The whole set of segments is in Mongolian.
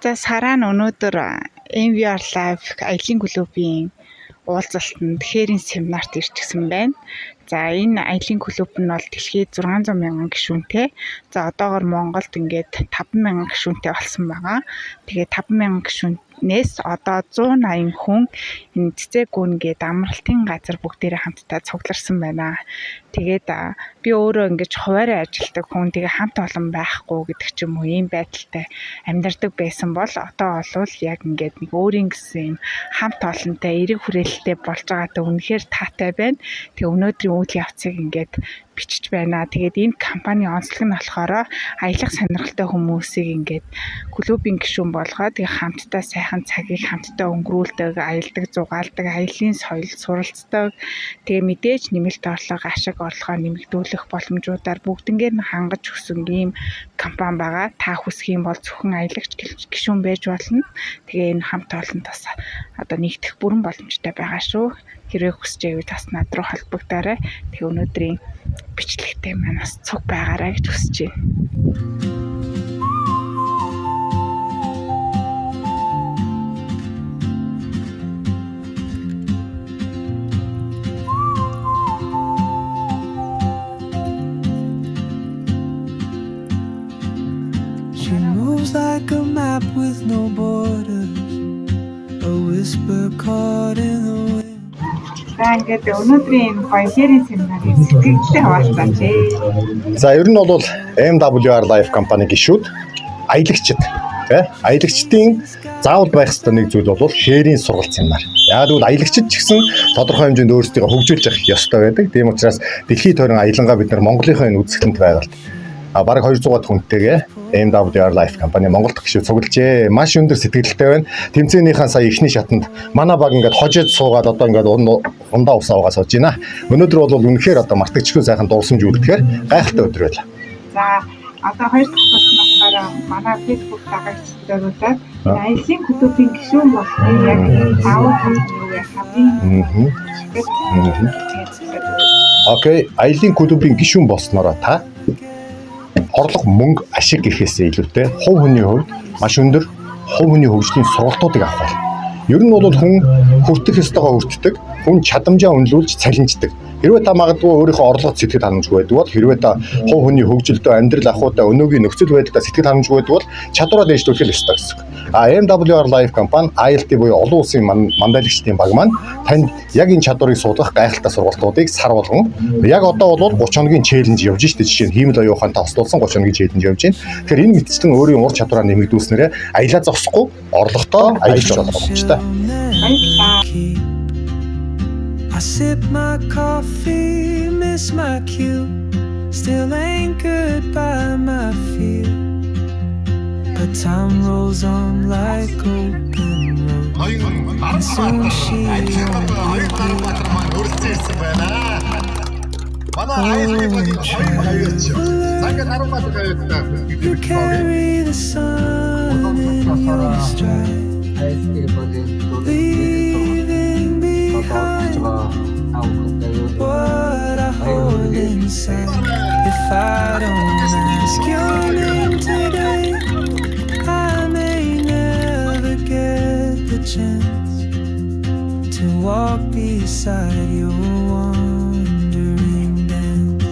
За сараа нь өнөөдөр MVR Live аялын клубийн уулзалтанд хээрийн семинарт ирчихсэн байна. За энэ аялын клуб нь бол дэлхийд 600 мянган гишүүнтэй. За одоогоор Монголд ингээд 5 мянган гишүүнтэй болсон байгаа. Тэгээд 5 мянган гишүүнээс одоо 180 хүн энэ цэцэгүүн гээд амралтын газар бүгдээрээ хамтдаа цугларсан байна. Тэгээд би өөрөө ингэж хуваарай ажилтдаг хүн тэгээ хамт олон байхгүй гэдэг ч юм уу ийм байдалтай амьдардаг байсан бол одоо олвол яг ингээд нэг өөрийн гэсэн хамт олонтой эрэг хүрээлэлтэй болж байгаатай үнэхээр таатай байна. Тэгээ өнөөдрийн үйл явцыг ингээд бичиж байна. Тэгээд энэ компани онцлог нь болохоор аялах сонирхолтой хүмүүсийг ингээд клубын гишүүн болгоод тэгээ хамтдаа сайхан цагийг хамтдаа өнгөрүүлдэг, аялдаг, зугаалдаг, аялын соёл суралцдаг. Тэгээ мэдээж нэмэлт орлого, ашиг орлогоо нэмэгдүүлэх боломжуудаар бүгднгээр нь хангаж өгсөн ийм компани байгаа. Та хүсэх юм бол зөвхөн аялагч гишүүн байж болно. Тэгээ энэ хамт олонд бас одоо нэгдэх бүрэн боломжтой байгаа шүү. Хэрвээ хүсэж байвал бас над руу холбогдоорой. Тэгээ өнөөдрийн бичлэгтэй манаас цуг байгаарай гэж хүсэж байна. She moves like a map with no borders, a whisper caught in the wind. За ингээд өнөөдрийн баярын семинарын сэтгэлтэй хаваалцаач. За ер нь бол MWR Life компани гишүүд аялагчид аялагчдын заавал байх ёстой нэг зүйл бол хээрийн сургалт семинар. Яг л аялагчид ч гэсэн тодорхой хэмжээнд өөрсдийгөө хөгжүүлж явах ёстой байдаг. Тийм учраас дэлхийн тойрон аялангаа бид нар Монголынхаа энэ үзэсгэлэнт байгальд бараг 200 хүнтэйгээ MWR Life компани Монголд гишүүд цуглажээ. Маш өндөр сэтгэлтэй байна. Тэмцээнийхэн сая эхний шатанд манай баг ингээд хожиж суугаад одоо ингээд ундаа усаа угаа сууж байна. Өнөөдөр бол үнэхээр одоо мартагчгүй сайхан дурсамж үлдэхээр гайхалтай өдөр байлаа. За одоо хоёр дахь болохоор манай Facebook дагагчдуудад аялын клубын гишүүн болохыг яг таавал хамгийн Окей, аялын клубын гишүүн болсноороо та орлого мөнгө ашиг гэхээсээ илүүтэй хувь хүний хувьд маш өндөр хувь хүний хөгжлийн сургалтуудыг авах байна. Ер нь бол хүн хүртэх ёстойгоо хүртдэг, хүн чадамжаа үнэлүүлж цалинждаг. Хэрвээ та магадгүй өөрийнхөө орлогод сэтгэл ханамжгүй байдаг бол хэрвээ та хувь хүний хөгжилдөө амьдрал ахуйдаа өнөөгийн нөхцөл байдлаа сэтгэл ханамжгүй байдаг бол чадвараа дэвшлүүлэх ёстой гэсэн. MWR Life компани IELTS буюу олон улсын мандайлагчдын баг маань танд яг энэ чадварыг суулгах гайхалтай сургалтуудыг сар болгон яг одоо бол 30 хоногийн челленж явж штэ жишээ нь хиймэл оюухантай хослуулсан 30 хоногийн челленж явж байна. Тэгэхээр энэ мэтчтэн өөрийн ур чадвараа нэмэгдүүлснээр аялаа зогсохгүй орлоготой аялж болох боломжтой. I sip my coffee, miss my cue, still anchored by my fear. But time rolls on like open road, and soon she won't You carry the sun in your stride, leaving behind what I hold inside. If I don't ask your name today, I may never get the chance to walk beside your wandering dance.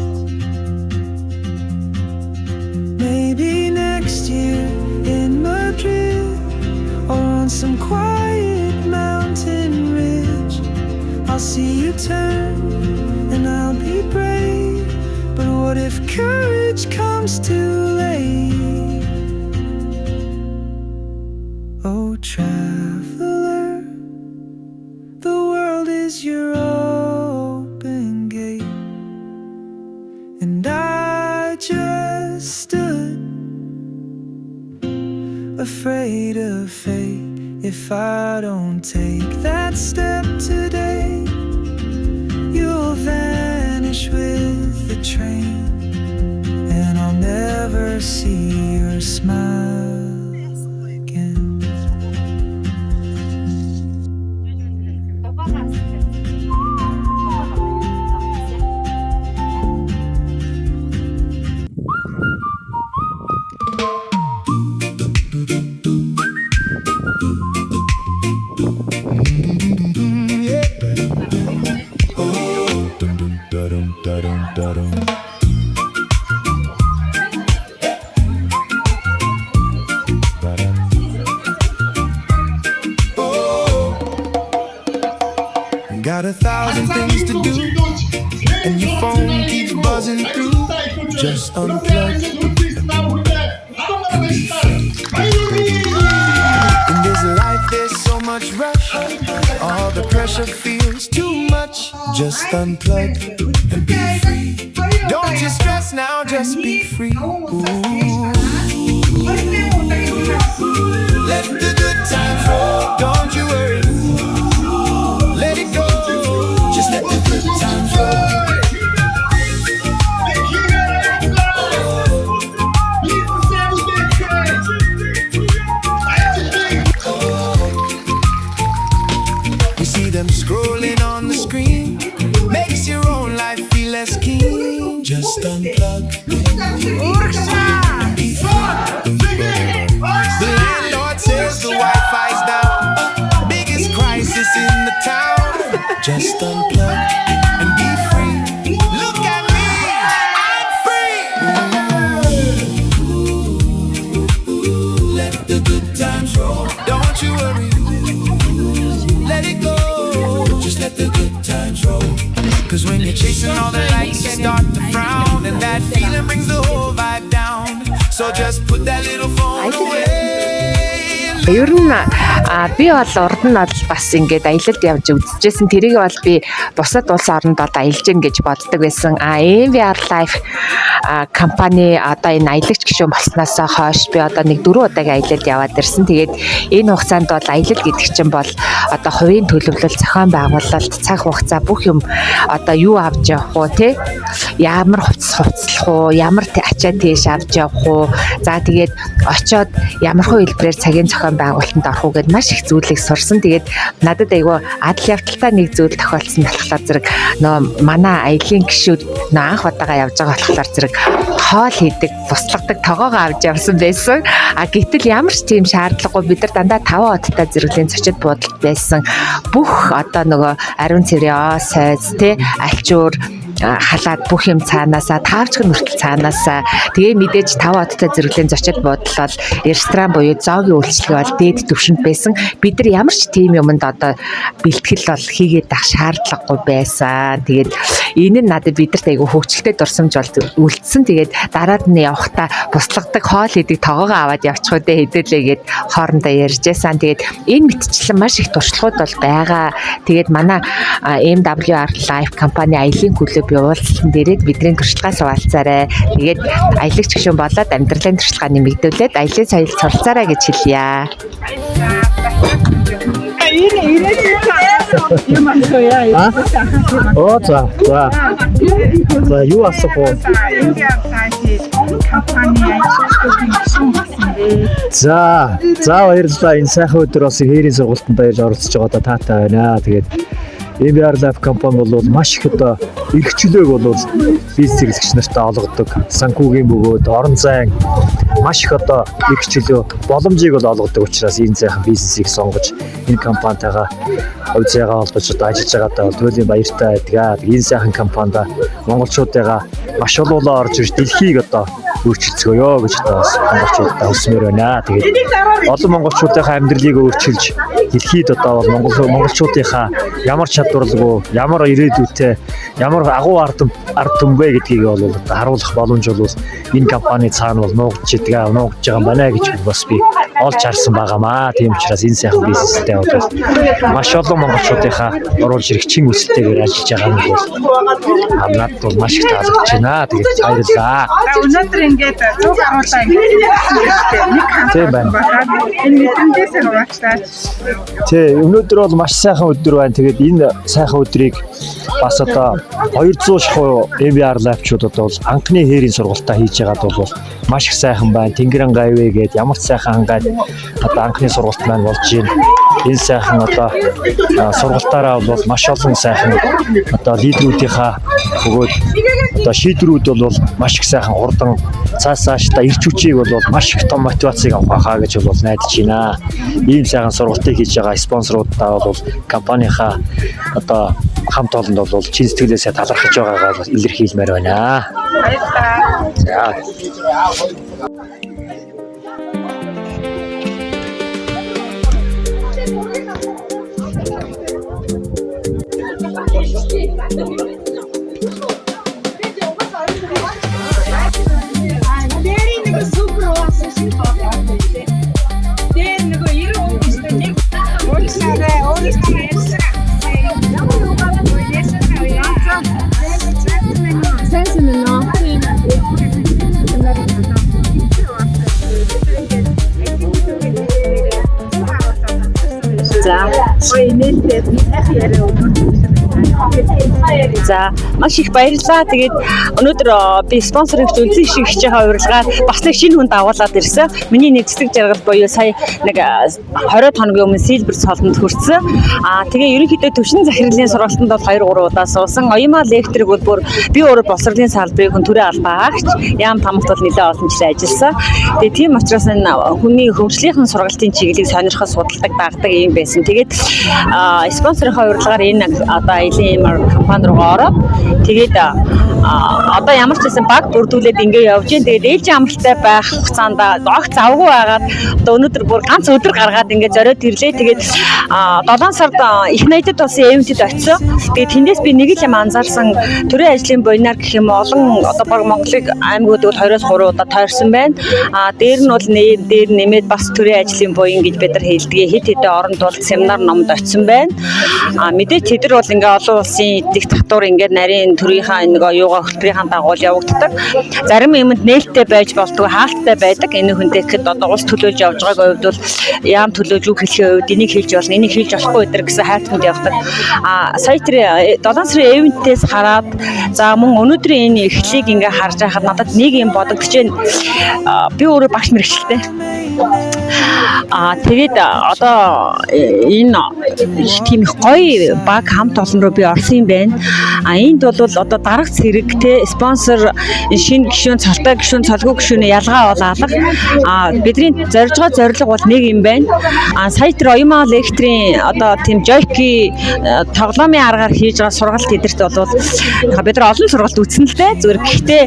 Maybe next year in Madrid or on some quiet mountain ridge, I'll see you turn and I'll be brave. But what if courage comes too late? Oh, traveler, the world is your open gate, and I just stood afraid of fate. If I don't take that step today, you'll vanish with the train, and I'll never see your smile again. buzzing through. Just unplug. In this life there's so much rush. All the pressure feels too much. Just unplug and be free. Don't you stress now, just be free. Ooh. Let the good times roll. Don't you worry. Let it go. Just let the good times roll. You see them scrolling on the screen. Makes your own life feel less keen. Just unplug. The landlord says the Wi-Fi's down. Biggest crisis in the town. Just unplug and be free. Look at me, I'm free. Let the good times roll. Don't you worry. Let it go. Just let the good times roll. Cause when you're chasing all the lights, you start to frown. And that feeling brings the whole vibe down. So just put that little phone away. Ер нь би бол урд нь бол бас ингээд аялалд явж үзчихсэн. Тэрийг бол би бусад улс оронд бол аялж гин гэж боддог байсан. MVR Life компани одоо энэ аялагч гишүүн болсноос хойш би одоо нэг 4 удаагийн аялалд яваад ирсэн. Тэгээд энэ хугацаанд бол аялал гэдэг чинь бол одоо хувийн төлөвлөл, зохион байгуулалт, цаг хугацаа бүх юм одоо юу авч явах уу те? Ямар хувцлах уу, ямар ачаа тийш авч явах уу. За тэгээд очиод ямар хэлбэрээр цагийн зохион байгуулалтанд орох уу гэд маш их зүйлийг сурсан. Тэгээд надад айгүй адал явдалтай нэг зүйл тохиолдсон болохоор зэрэг нөө манай аялын гишүүд нөө анх удаага явж байгаа болохоор зэрэг хоол хийдэг, буслагдаг тоогоогоо авч явсан байсан. Гэтэл ямар ч тийм шаардлагагүй бид нар дандаа 5 одтой зэрэглийн зочид буудалд байсан. Бүх одоо нөгөө ариун цэрээ, сайз, тэ альчуур халаад бүх юм цаанаасаа таавчгын хүртэл цаанаасаа тэгээ мэдээж 5 одтой зэрэглийн зочид буудал бол ресторан буюу зоогийн үйлчлэг бол дээд түвшинд байсан. Бид нар ямар ч тийм юмд одоо бэлтгэл бол хийгээд ах шаардлагагүй байсан. Тэгээд энэ нь надад бидэрт айгүй хөвгчлөлтэй дурсамж бол үлдсэн. Тэгээд дараад нь явахдаа буслагдаг хоол идэг тоогоогоо аваад явчих үдэ хэдүүлээгээд хоорондоо ярьжсэн. Тэгээд энэ мэтчлэн маш их туршлагууд бол байгаа. Тэгээд манай MWR Life компани аялын клуб уулзалтан дээрээ бидний туршлагаас хуваалцаарай. Тэгээд аялагч гишүүн болоод амьдралын туршлагаа нэмэгдүүлээд аялын соёлд суралцаарай гэж хэлье. За юу асах вэ? За баярлалаа. Энэ сайхан өдөр бас хээрийн сургалтанд баярж оролцож байгаа таатай байна. Тэгээд MVR Life компани бол маш их одоо эрхчлөөг бол бизнес хэрэглэгч нартай олгодог. Санхүүгийн бөгөөд орон зайн маш их одоо эрхчлөө боломжийг бол олгодог учраас энэ сайхан бизнесийг сонгож энэ компанитайгаа хувьцаагаа холбож одоо ажиллаж байгаадаа бол туйлын баяртай байдаг. Энэ сайхан компанид монголчуудаа маш олоолаа орж ирж дэлхийг одоо өөрчилцгөөё гэж одоо монголчуудаа хүсмээр байна. Тэгээд олон монголчуудынхаа амьдралыг өөрчилж дэлхийд одоо бол монголчуудынхаа ямар чадварлгүй, ямар ирээдүйтэй, ямар агуу ард түмбэ гэдгийг бол одоо харуулах боломж бол энэ компани цаана бол нуугдж байгаа юм байна гэж бас би олж харсан байгаамаа. Тийм учраас энэ сайхан бизнестэй бол маш олон монголчуудынхаа оруулж ирэх чин үсэлтэйгээр ажиллаж байгаа нь бол надад бол маш их таалагдж байна. Тэгээд баярлалаа. Өнөөдөр ингээд зүг харуулаа ингээд тийм байна. Энэ мэдрэмжээс хаваачлаач. Тий, өнөөдөр бол маш сайхан өдөр байна. Тэгээд энэ сайхан өдрийг бас одоо 200 шахуу MVR Life-чууд одоо бол анхны хээрийн сургалтаа хийж байгаад бол маш их сайхан байна. Тэнгэрэн гавьэ гээд ямар ч сайхан ангаад одоо анхны сургалт маань болж байна. Энэ сайхан одоо сургалтаараа бол маш олон сайхан одоо лидерүүдийнхаа бөгөөд одоо шийдвэрүүд бол маш их сайхан хурдан цаашдаа ирч хүчийг бол маш их том мотивацийг авах хаа гэж бол найдаж байна. Ийм сайхан сургалтыг хийж байгаа спонсоруудаа бол компанийнхаа одоо хамт олонд бол чин сэтгэлээсээ талархаж байгаагаа бол илэрхийлмээр байна. Баярлалаа. За. Гоё нээлттэй сайхан яриа За маш их баярлалаа. Тэгээд өнөөдөр би спонсорын үзэн шиг хийж байгаа урилгаар бас нэг шинэ хүнд агуулад ирсэн. Миний нэг цэцэг жаргал буюу сая нэг 20 хоногийн өмнө Silver цолонд хүрсэн. Тэгээ ерөнхийдөө төвшин захирлын сургалтанд бол 2-3 удаа суусан. Оюмаа лектрийг бол бүр би өөрөө боловсролын салбарыг хүн төрийн албаагч яам тамагт бол нэлээд олон жил ажилласан. Тэгээ тийм учраас энэ хүний хөгжлийнхэн сургалтын чиглэлийг сонирхож судалдаг дагдаг юм байсан. Тэгээд спонсорын урилгаар энэ одоо аялын компани руу ороод тэгээд одоо ямар ч байсан баг бүрдүүлээд ингэ явж гин. Тэгээд ээлжийн амралтай байх хугацаанд огт завгүй байгаад одоо өнөөдөр бүр ганц өдөр гаргаад ингэ зориод ирлээ. Тэгээд 7 сард их найдад болсон эвентэд очисон. Тэгээд тэндээс би нэг л юм анзаарсан төрийн ажлын буйнаар гэх юм олон одоо баг Монголыг аймагуудад 2-3 удаа тойрсон байна. Дээр нь бол дээр нэмээд бас төрийн ажлын буян гэж бид нар хэлдэг. Хэд хэдэн оронд бол семинар номд очисон байна. Мэдээж тэдэр бол ингээ олон улсын эдгэх татвар ингээ нарийн төрийнхаа нэг юугаа хөтөлбөрийн дагуу явагддаг. Зарим юмд нээлттэй байж болдог, хаалттай байдаг. Энэ хүндээ гэхэд одоо улс төлөөлж явж байгаагийн хувьд бол яам төлөөж үг хэлхийн хувьд энийг хийж болно, энийг хийж болохгүй өдр гэсэн хайтанд явдаг. Сая тэр 7 сарын эвентээс хараад за мөн өнөөдрийн энэ эхлэлийг ингээ харж байхад надад нэг юм бодогдож байна. Би өөрөө багш мэргэжилтэй. Тэгээд одоо энэ тийм их гоё баг хамт олон руу би орсон юм байна. Энд бол одоо дарагц хэрэгтэй спонсор шинэ гишүүн, цалтай гишүүн, цалгүй гишүүний ялгаа бол алга. Бидний зорж байгаа зорилго бол нэг юм байна. Сая тэр Оюмаа лектрийн одоо тийм жойки тоглоомын аргаар хийж байгаа сургалт эдэрт бол бид нар олон сургалт үзсэн л дээ. Зүгээр гэхдээ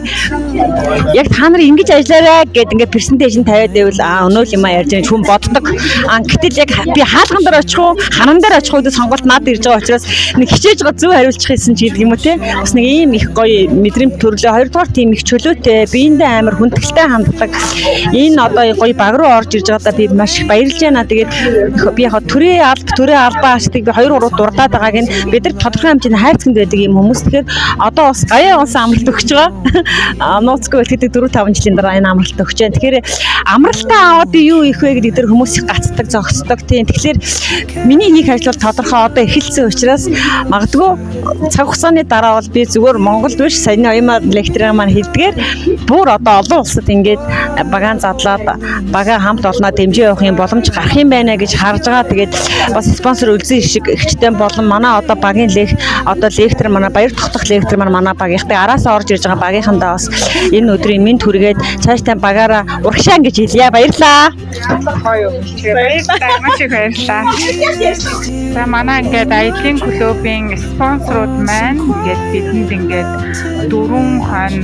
яг та нар ингэж ажиллаарай гэд ингээ презентацийн тавиад байвал өнөө юм ярьж байгаа хүн боддог. Гэтэл яг би хаалган дээр очих уу, ханан дээр очих уу гэдэг сонголт надад ирж байгаа учраас нэг хичээж байгаа зөв хариулчих хийсэн ч гэдэг юм уу те. Бас нэг ийм их гоё мэдрэмт төрлөө. Хоёрдугаар тийм их чөлөөтэй, биендээ амар хүндэтгэлтэй ханддаг. Энэ одоо гоё баг руу орж ирж байгаадаа би маш их баярлж байна. Тэгээд би яг төрийн албаа ашигтыг би 2-3 дурдаад байгааг нь бид нар тодорхой хэмжээний хайрцагт байдаг юм хүмүүс. Тэгэхээр одоо бас гаяа улсын амралт өгч байгаа. Нууцгүй бэлтгэдэг 4-5 жилийн дараа энэ амралт өгч байна. Тэгэхээр амралтаа аваад би юу их вэ гэдэг дээр хүмүүс их гацдаг, зогсдог тийм. Тэгэхээр миний хийх ажил бол тодорхой одоо эхэлсэн учраас магадгүй цаг хугацааны дараа бол би зүгээр Монголд биш саяны Оюмаа лектрийн маань хэлдгээр бүр одоо олон улсад ингээд багаан задлаад бага хамт олноо дэмжиж явах юм боломж гарах юм байна гэж харж байгаа. Тэгээд бас спонсор үлзэн шиг ихтэй болон манай одоо багийн лектор манай баяр тогтох лектор манай багийнхтай араасаа орж ирж байгаа багийнхандаа бас энэ өдрийн мэд хүргээд цааштай багаараа урагшаан гэж хэлье. Баярлаа. Баярлалаа. Маш их баярлалаа. За манай ингээд аялын клубын спонсорууд маань ингээд бидэнд ингээд 4 хон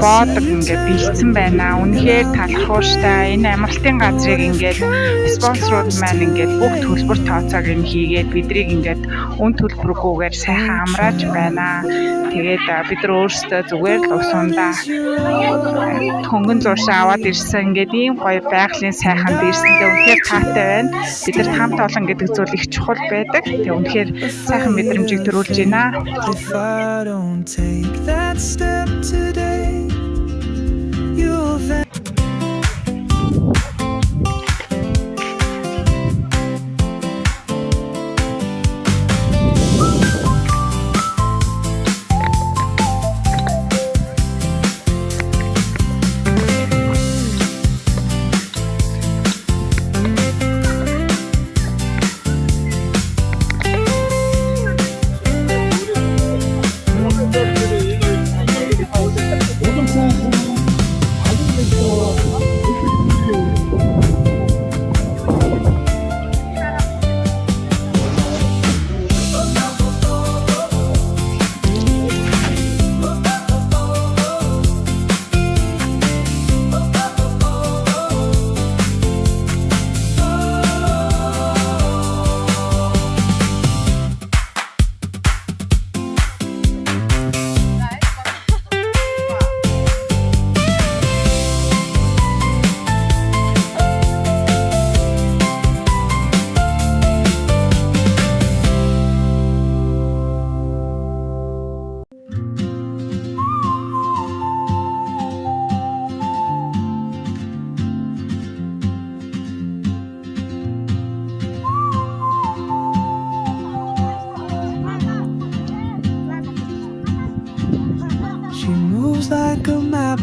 боодог ингээд бэлдсэн байна. Үнэхээр талархууштай. Энэ амралтын газрыг ингээд спонсорууд маань ингээд бүх төлбөр тооцоог нь хийгээд бидрийг ингээд үн төлбөргүйгээр сайхан амрааж байна. Тэгээд бид нар өөрсдөө зүгээр л усундаа хөнгөн зуршаа аваад ирсэн. Ингээд ийм гоё байгалийн сайханд ирсэндээ үнэхээр таатай байна. Бид нар хамт олон гэдэг зүйл их чухал байдаг. Тэгээ үнэхээр сайхан мэдрэмжийг төрүүлж байна. If I don't take that step today, you'll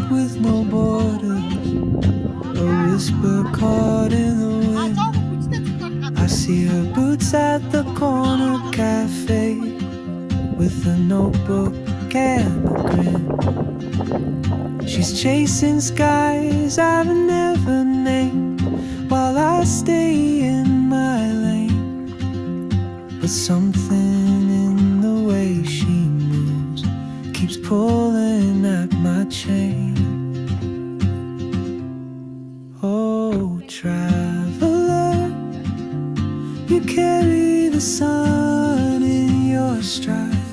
with no border, a whisper caught in the wind. I see her boots at the corner cafe with a notebook and a grin. She's chasing skies I've never named while I stay in my lane. But something in the way she moves keeps pulling at my chain. Oh, traveler, you carry the sun in your stride.